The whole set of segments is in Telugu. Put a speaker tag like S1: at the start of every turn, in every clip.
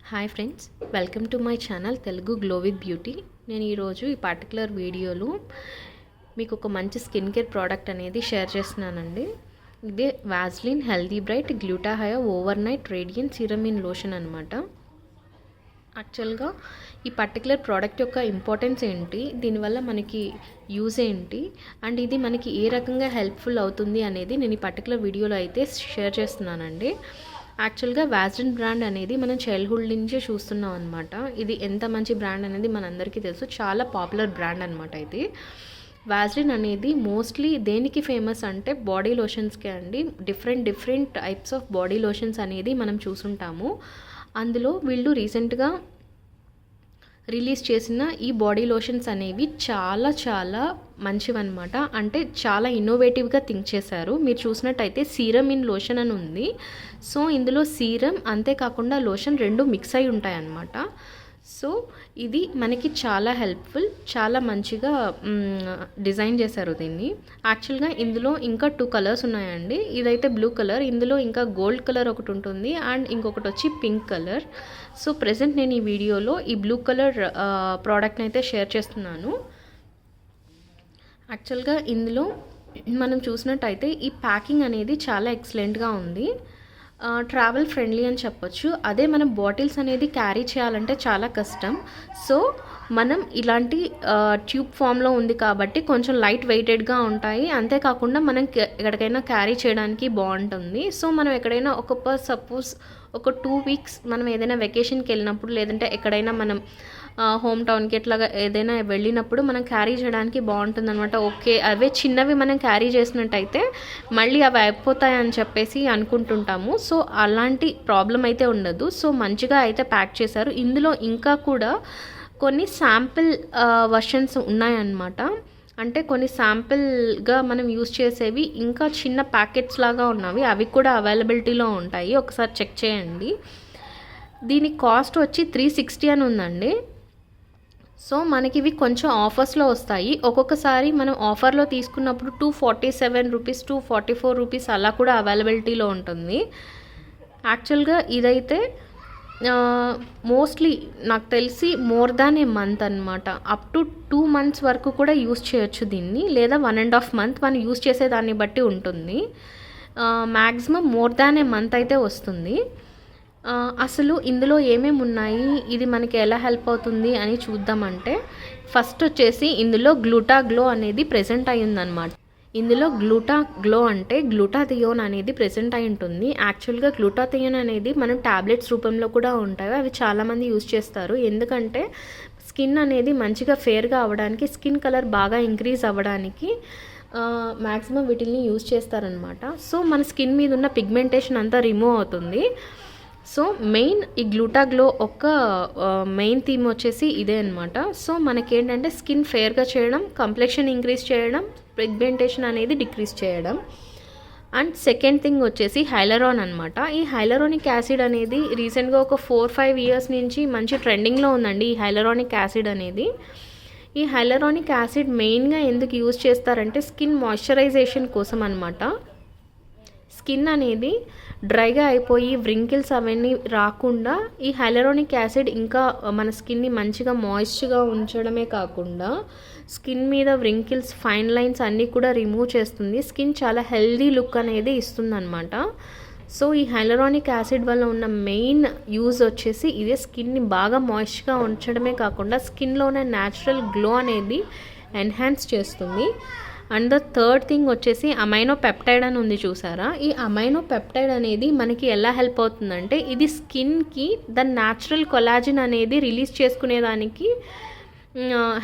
S1: Hi friends, welcome to my channel Telugu glow with beauty. నేను ఈరోజు ఈ పర్టికులర్ వీడియోలో మీకు ఒక మంచి స్కిన్ కేర్ ప్రోడక్ట్ అనేది షేర్ చేస్తున్నానండి. ఇది Vaseline healthy bright gluta hya overnight radiant serum in lotion అనమాట. యాక్చువల్గా ఈ పర్టికులర్ ప్రోడక్ట్ యొక్క ఇంపార్టెన్స్ ఏంటి, దీనివల్ల మనకి యూజ్ ఏంటి, అండ్ ఇది మనకి ఏ రకంగా హెల్ప్ఫుల్ అవుతుంది అనేది నేను ఈ పర్టికులర్ వీడియోలో అయితే షేర్ చేస్తున్నానండి. యాక్చువల్గా వాజ్లిన్ బ్రాండ్ అనేది మనం చైల్డ్హుడ్ నుంచే చూస్తున్నాం అనమాట. ఇది ఎంత మంచి బ్రాండ్ అనేది మనందరికీ తెలుసు, చాలా పాపులర్ బ్రాండ్ అనమాట. ఇది వాజ్లిన్ అనేది మోస్ట్లీ దేనికి ఫేమస్ అంటే బాడీ లోషన్స్కే అండి. Different types of body lotions అనేది మనం చూసుంటాము. అందులో వీళ్ళు రీసెంట్గా రిలీజ్ చేసిన ఈ బాడీ లోషన్స్ అనేవి చాలా మంచివన్నమాట. అంటే చాలా ఇన్నోవేటివ్గా థింక్ చేశారు. మీరు చూసినట్టయితే సీరం ఇన్ లోషన్ అని ఉంది. సో ఇందులో సీరం అంతేకాకుండా లోషన్ రెండు మిక్స్ అయి ఉంటాయి అన్నమాట. సో ఇది మనకి చాలా హెల్ప్ఫుల్, చాలా మంచిగా డిజైన్ చేశారు దీన్ని. యాక్చువల్గా ఇందులో ఇంకా 2 కలర్స్ ఉన్నాయండి. ఇదైతే బ్లూ కలర్, ఇందులో ఇంకా గోల్డ్ కలర్ ఒకటి ఉంటుంది అండ్ ఇంకొకటి వచ్చి పింక్ కలర్. సో ప్రెజెంట్ నేను ఈ వీడియోలో ఈ బ్లూ కలర్ ప్రోడక్ట్ని అయితే షేర్ చేస్తున్నాను. యాక్చువల్గా ఇందులో మనం చూసినట్టయితే ఈ ప్యాకింగ్ అనేది చాలా ఎక్సలెంట్గా ఉంది. ట్రావెల్ ఫ్రెండ్లీ అని చెప్పొచ్చు. అదే మనం బాటిల్స్ అనేది క్యారీ చేయాలంటే చాలా కష్టం. సో మనం ఇలాంటి ట్యూబ్ ఫామ్లో ఉంది కాబట్టి కొంచెం లైట్ వెయిటెడ్గా ఉంటాయి. అంతేకాకుండా మనం ఎక్కడికైనా క్యారీ చేయడానికి బాగుంటుంది. సో మనం ఎక్కడైనా సపోజ్ ఒక 2 వీక్స్ మనం ఏదైనా వెకేషన్కి వెళ్ళినప్పుడు, లేదంటే ఎక్కడైనా మనం హోమ్ టౌన్కి ఎట్లాగా ఏదైనా వెళ్ళినప్పుడు మనం క్యారీ చేయడానికి బాగుంటుంది అనమాట. ఓకే, అవే చిన్నవి మనం క్యారీ చేసినట్టయితే మళ్ళీ అవి అయిపోతాయి అని చెప్పేసి అనుకుంటుంటాము. సో అలాంటి ప్రాబ్లం అయితే ఉండదు. సో మంచిగా అయితే ప్యాక్ చేశారు. ఇందులో ఇంకా కూడా కొన్ని శాంపిల్ వర్షన్స్ ఉన్నాయన్నమాట. అంటే కొన్ని శాంపిల్గా మనం యూజ్ చేసేవి ఇంకా చిన్న ప్యాకెట్స్ లాగా ఉన్నవి, అవి కూడా అవైలబిలిటీలో ఉంటాయి. ఒకసారి చెక్ చేయండి. దీని కాస్ట్ వచ్చి 360 అని ఉందండి. సో మనకి ఇవి కొంచెం ఆఫర్స్లో వస్తాయి. ఒక్కొక్కసారి మనం ఆఫర్లో తీసుకున్నప్పుడు 247 రూపీస్, 244 రూపీస్ అలా కూడా అవైలబిలిటీలో ఉంటుంది. యాక్చువల్గా ఇదైతే మోస్ట్లీ నాకు తెలిసి మోర్ దాన్ ఏ మంత్ అనమాట. అప్ టు 2 months వరకు కూడా యూస్ చేయొచ్చు దీన్ని, లేదా 1.5 month మనం యూస్ చేసేదాన్ని బట్టి ఉంటుంది. మ్యాక్సిమం మోర్ దాన్ ఏ మంత్ అయితే వస్తుంది. అసలు ఇందులో ఏమేమి ఉన్నాయి, ఇది మనకి ఎలా హెల్ప్ అవుతుంది అని చూద్దామంటే, ఫస్ట్ వచ్చేసి ఇందులో గ్లూటాగ్లో అనేది ప్రెజెంట్ అయి ఉందన్నమాట. ఇందులో గ్లూటాగ్లో అంటే గ్లూటాథియోన్ అనేది ప్రెజెంట్ అయి ఉంటుంది. యాక్చువల్గా గ్లూటాథియోన్ అనేది మనం ట్యాబ్లెట్స్ రూపంలో కూడా ఉంటాయి. అవి చాలామంది యూజ్ చేస్తారు. ఎందుకంటే స్కిన్ అనేది మంచిగా ఫేర్గా అవ్వడానికి, స్కిన్ కలర్ బాగా ఇంక్రీజ్ అవ్వడానికి మ్యాక్సిమం వీటిని యూజ్ చేస్తారనమాట. సో మన స్కిన్ మీద ఉన్న పిగ్మెంటేషన్ అంతా రిమూవ్ అవుతుంది. సో మెయిన్ ఈ గ్లూటాగ్లో ఒక మెయిన్ థీమ్ వచ్చేసి ఇదే అనమాట. సో మనకేంటంటే స్కిన్ ఫేర్గా చేయడం, కంప్లెక్షన్ ఇంక్రీజ్ చేయడం, పిగ్మెంటేషన్ అనేది డిక్రీజ్ చేయడం. అండ్ సెకండ్ థింగ్ వచ్చేసి హైలరాన్ అనమాట. ఈ హైలరానిక్ యాసిడ్ అనేది రీసెంట్గా ఒక 4-5 years నుంచి మంచి ట్రెండింగ్లో ఉందండి ఈ హైలరానిక్ యాసిడ్ అనేది. ఈ హైలరానిక్ యాసిడ్ మెయిన్గా ఎందుకు యూజ్ చేస్తారంటే స్కిన్ మాయిశ్చరైజేషన్ కోసం అనమాట. స్కిన్ అనేది డ్రైగా అయిపోయి వ్రింకిల్స్ అవన్నీ రాకుండా ఈ హైలరానిక్ యాసిడ్ ఇంకా మన స్కిన్ని మంచిగా మాయిశ్చర్గా ఉంచడమే కాకుండా స్కిన్ మీద వ్రింకిల్స్, ఫైన్ లైన్స్ అన్నీ కూడా రిమూవ్ చేస్తుంది. స్కిన్ చాలా హెల్దీ లుక్ అనేది ఇస్తుందన్నమాట. సో ఈ హైలరానిక్ యాసిడ్ వల్ల ఉన్న మెయిన్ యూజ్ వచ్చేసి ఇదే, స్కిన్ని బాగా మాయిశ్చర్గా ఉంచడమే కాకుండా స్కిన్లో ఉన్న న్యాచురల్ గ్లో అనేది ఎన్హాన్స్ చేస్తుంది. అండ్ ద థర్డ్ థింగ్ వచ్చేసి అమైనో పెప్టైడ్ అని ఉంది, చూసారా? ఈ అమైనో పెప్టైడ్ అనేది మనకి ఎలా హెల్ప్ అవుతుందంటే, ఇది స్కిన్కి ద న్యాచురల్ కొలాజిన్ అనేది రిలీజ్ చేసుకునేదానికి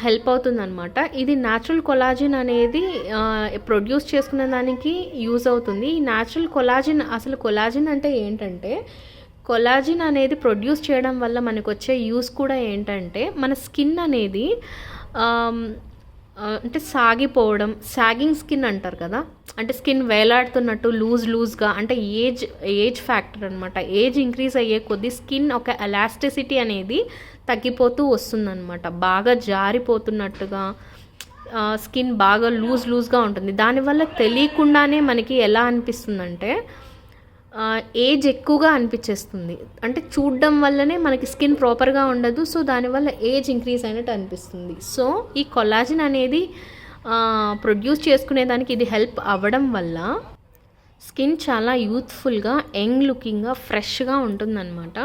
S1: హెల్ప్ అవుతుందన్నమాట. ఇది న్యాచురల్ కొలాజిన్ అనేది ప్రొడ్యూస్ చేసుకునే దానికి యూజ్ అవుతుంది. ఈ న్యాచురల్ కొలాజిన్, అసలు కొలాజిన్ అంటే ఏంటంటే, కొలాజిన్ అనేది ప్రొడ్యూస్ చేయడం వల్ల మనకు వచ్చే యూజ్ కూడా ఏంటంటే, మన స్కిన్ అనేది అంటే సాగిపోవడం, సాగింగ్ స్కిన్ అంటారు కదా, అంటే స్కిన్ వేలాడుతున్నట్టు లూజ్గా, అంటే ఏజ్ ఫ్యాక్టర్ అనమాట. ఏజ్ ఇంక్రీజ్ అయ్యే కొద్దీ స్కిన్ ఒక ఎలాస్టిసిటీ అనేది తగ్గిపోతూ వస్తుందన్నమాట. బాగా జారిపోతున్నట్టుగా స్కిన్ బాగా లూజ్గా ఉంటుంది. దానివల్ల తెలియకుండానే మనకి ఎలా అనిపిస్తుందంటే ఏజ్ ఎక్కువగా అనిపించేస్తుంది. అంటే చూడడం వల్లనే మనకి స్కిన్ ప్రాపర్గా ఉండదు. సో దానివల్ల ఏజ్ ఇంక్రీజ్ అయినట్టు అనిపిస్తుంది. సో ఈ కొల్లాజెన్ అనేది ప్రొడ్యూస్ చేసుకునేదానికి ఇది హెల్ప్ అవ్వడం వల్ల స్కిన్ చాలా యూత్ఫుల్గా, యంగ్ లుకింగ్గా, ఫ్రెష్గా ఉంటుందన్నమాట.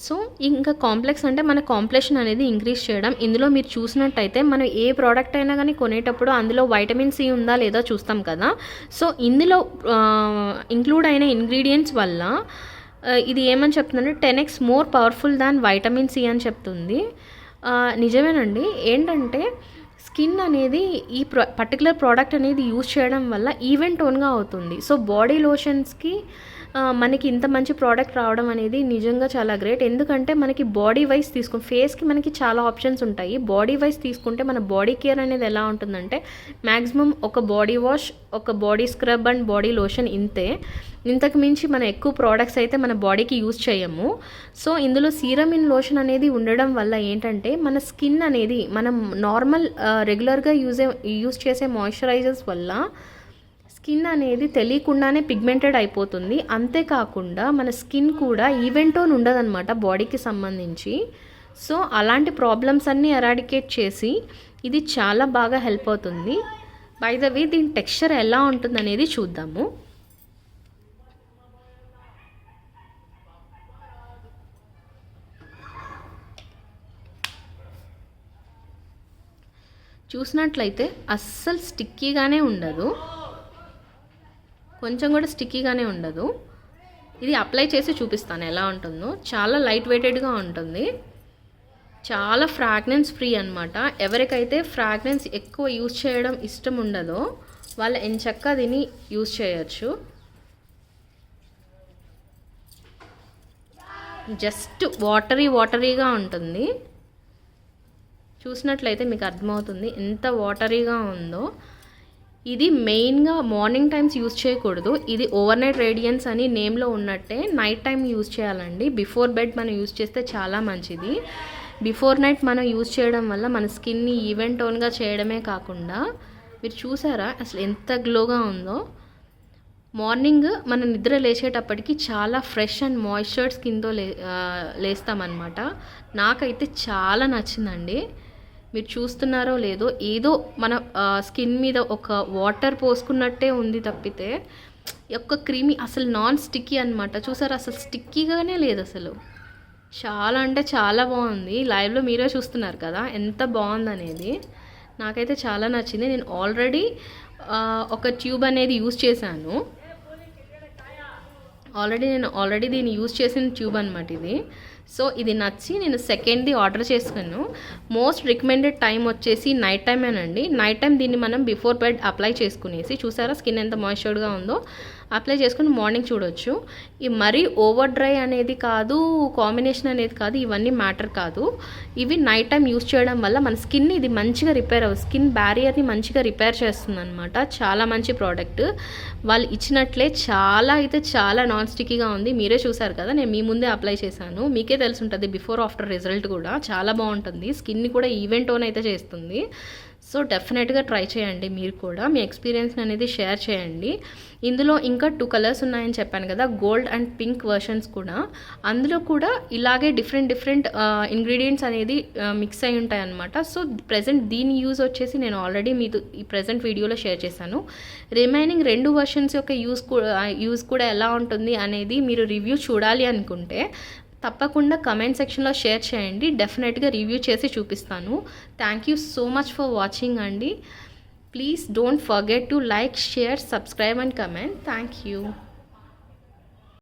S1: సో ఇంకా కాంప్లెక్స్ అంటే మన కాంప్లెక్షన్ అనేది ఇంక్రీజ్ చేయడం. ఇందులో మీరు చూసినట్టయితే మనం ఏ ప్రోడక్ట్ అయినా కానీ కొనేటప్పుడు అందులో వైటమిన్ సి ఉందా లేదా చూస్తాం కదా. సో ఇందులో ఇంక్లూడ్ అయిన ఇంగ్రీడియంట్స్ వల్ల ఇది ఏమని చెప్తుందంటే 10x more powerful than vitamin C అని చెప్తుంది. నిజమేనండి. ఏంటంటే స్కిన్ అనేది ఈ పర్టికులర్ ప్రోడక్ట్ అనేది యూజ్ చేయడం వల్ల ఈవెన్ టోన్గా అవుతుంది. సో బాడీ లోషన్స్కి మనకి ఇంత మంచి ప్రోడక్ట్ రావడం అనేది నిజంగా చాలా గ్రేట్. ఎందుకంటే మనకి బాడీ వైజ్ ఫేస్కి మనకి చాలా ఆప్షన్స్ ఉంటాయి. బాడీ వైజ్ తీసుకుంటే మన బాడీ కేర్ అనేది ఎలా ఉంటుందంటే మ్యాక్సిమం ఒక బాడీ వాష్, ఒక body scrub and body lotion ఇంతకు మించి మన ఎక్కువ ప్రోడక్ట్స్ అయితే మన బాడీకి యూజ్ చేయము. సో ఇందులో సీరమిన్ లోషన్ అనేది ఉండడం వల్ల ఏంటంటే మన స్కిన్ అనేది మనం నార్మల్ రెగ్యులర్గా యూజ్ చేసే మాయిశ్చరైజర్స్ వల్ల స్కిన్ అనేది తెలియకుండానే పిగ్మెంటెడ్ అయిపోతుంది. అంతేకాకుండా మన స్కిన్ కూడా ఈవెన్ టోన్ ఉండదన్నమాట బాడీకి సంబంధించి. సో అలాంటి ప్రాబ్లమ్స్ అన్నీ ఎరాడికేట్ చేసి ఇది చాలా బాగా హెల్ప్ అవుతుంది. బై ద వే దీని టెక్స్చర్ ఎలా ఉంటుంది అనేది చూద్దాము. చూసినట్లయితే అస్సలు స్టిక్కీగానే ఉండదు, కొంచెం కూడా స్టిక్కీగానే ఉండదు. ఇది అప్లై చేసి చూపిస్తాను ఎలా ఉంటుందో. చాలా లైట్ వెయిటెడ్గా ఉంటుంది, చాలా ఫ్రాగ్రెన్స్ ఫ్రీ అనమాట. ఎవరికైతే ఫ్రాగ్రెన్స్ ఎక్కువ యూజ్ చేయడం ఇష్టం ఉండదో వాళ్ళు ఎంచక్కా దీన్ని యూజ్ చేయొచ్చు. జస్ట్ వాటరీగా ఉంటుంది. చూసినట్లయితే మీకు అర్థమవుతుంది ఎంత వాటరీగా ఉందో. ఇది మెయిన్గా మార్నింగ్ టైమ్స్ యూజ్ చేయకూడదు. ఇది ఓవర్ నైట్ రేడియన్స్ అని నేమ్లో ఉన్నట్టే నైట్ టైం యూజ్ చేయాలండి. బిఫోర్ బెడ్ మనం యూజ్ చేస్తే చాలా మంచిది. బిఫోర్ నైట్ మనం యూజ్ చేయడం వల్ల మన స్కిన్ని ఈవెన్ టోన్గా చేయడమే కాకుండా మీరు చూసారా అసలు ఎంత గ్లోగా ఉందో. మార్నింగ్ మనం నిద్ర లేచేటప్పటికి చాలా ఫ్రెష్ అండ్ మాయిశ్చర్డ్ స్కిన్తో లేస్తామన్నమాట. నాకైతే చాలా నచ్చిందండి. మీరు చూస్తున్నారో లేదో ఏదో మన స్కిన్ మీద ఒక వాటర్ పోసుకున్నట్టే ఉంది తప్పితే యొక్క క్రీమీ అసలు నాన్ స్టిక్కీ అనమాట. చూసారా అసలు స్టిక్కీగానే లేదు అసలు. చాలా అంటే చాలా బాగుంది. లైవ్లో మీరే చూస్తున్నారు కదా ఎంత బాగుందనేది. నాకైతే చాలా నచ్చింది. నేను ఒక ట్యూబ్ అనేది యూజ్ చేశాను. ఆల్రెడీ దీన్ని యూజ్ చేసిన ట్యూబ్ అనమాట ఇది. సో ఇది నచ్చి నేను సెకండ్ది ఆర్డర్ చేసుకున్నాను. మోస్ట్ రికమెండెడ్ టైం వచ్చేసి నైట్ టైమేనండి. నైట్ టైం దీన్ని మనం బిఫోర్ బెడ్ అప్లై చేసుకునేసి చూసారా స్కిన్ ఎంత మాయిశ్చర్డ్గా ఉందో అప్లై చేసుకుని మార్నింగ్ చూడొచ్చు. ఈ మరీ ఓవర్ డ్రై అనేది కాదు, కాంబినేషన్ అనేది కాదు, ఇవన్నీ మ్యాటర్ కాదు. ఇవి నైట్ టైం యూజ్ చేయడం వల్ల మన స్కిన్ ఇది మంచిగా స్కిన్ బ్యారియర్ని మంచిగా రిపేర్ చేస్తుంది అనమాట. చాలా మంచి ప్రోడక్ట్. వాళ్ళు ఇచ్చినట్లే చాలా నాన్ స్టిక్కీగా ఉంది. మీరే చూసారు కదా, నేను మీ ముందే అప్లై చేశాను. మీకే తెలుసుంటుంది బిఫోర్ ఆఫ్టర్ రిజల్ట్ కూడా చాలా బాగుంటుంది. స్కిన్ని కూడా ఈవెన్ టోన్ అయితే చేస్తుంది. సో డెఫినెట్గా ట్రై చేయండి. మీరు కూడా మీ ఎక్స్పీరియన్స్ అనేది షేర్ చేయండి. ఇందులో ఇంకా 2 కలర్స్ ఉన్నాయని చెప్పాను కదా, గోల్డ్ అండ్ పింక్ వర్షన్స్ కూడా. అందులో కూడా ఇలాగే డిఫరెంట్ ఇంగ్రీడియంట్స్ అనేది మిక్స్ అయి ఉంటాయి అన్నమాట. సో ప్రెజెంట్ దీని యూజ్ వచ్చేసి నేను ఆల్రెడీ మీతో ఈ ప్రెజెంట్ వీడియోలో షేర్ చేశాను. రిమైనింగ్ 2 వర్షన్స్ యొక్క యూజ్ కూడా ఎలా ఉంటుంది అనేది మీరు రివ్యూ చూడాలి అనుకుంటే తప్పకుండా కమెంట్ సెక్షన్లో షేర్ చేయండి. డెఫినెట్గా రివ్యూ చేసి చూపిస్తాను. Thank you so much for watching అండి. Please don't forget to like, share, subscribe and comment. Thank you.